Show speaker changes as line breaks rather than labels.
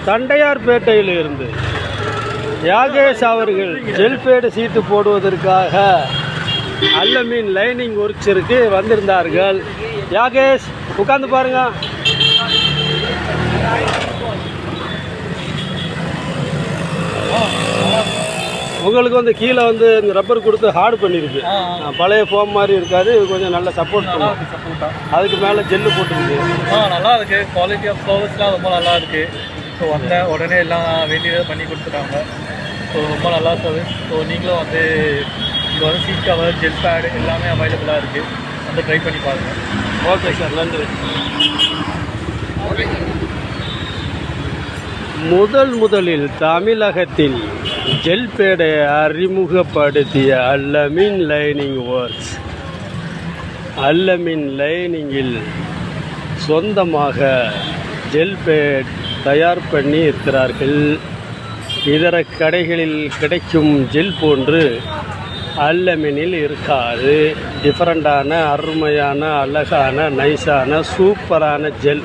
தண்டையார்பேட்டையிலிருந்து யாகேஷ் அவர்கள் gel pad சீட்டு போடுவதற்காக Allameen lining ஒர்க்ஸிற்கு வந்திருந்தார்கள். யாகேஷ் உட்காந்து பாருங்க. உங்களுக்கு வந்து கீழே வந்து இந்த ரப்பர் கொடுத்து ஹார்டு பண்ணியிருக்கு. பழைய ஃபோம் மாதிரி இருக்காது, இது கொஞ்சம் நல்ல சப்போர்ட் பண்ணும். அதுக்கு மேலே ஜெல்லு போட்டுருக்கு.
நல்லா இருக்குது. குவாலிட்டி ஆஃப் சர்வீஸ்லாம் ரொம்ப நல்லா இருக்குது. ஸோ வந்தேன் உடனே எல்லாம் வேண்டியதை பண்ணி கொடுத்துட்டாங்க. ஸோ ரொம்ப நல்லா சர்வீஸ். ஸோ நீங்களும் வந்து இங்கே வந்து சீட் கவர், ஜெல் பேடு எல்லாமே அவைலபிளாக இருக்குது. வந்து ட்ரை பண்ணி பாருங்கள்.
ஓகே சார், நன்றி. முதலில் தமிழகத்தில் ஜெல் பேடை அறிமுகப்படுத்திய அல்லமீன் லைனிங் ஒர்க்ஸ். அல்லமீன் லைனிங்கில் சொந்தமாக ஜெல் பேட் தயார் பண்ணி இருக்கிறார்கள். இதர கடைகளில் கிடைக்கும் ஜெல் போன்று அல்லமீனில் இருக்காது. டிஃப்ரெண்ட்டான, அருமையான, அழகான, நைஸான, சூப்பரான ஜெல்.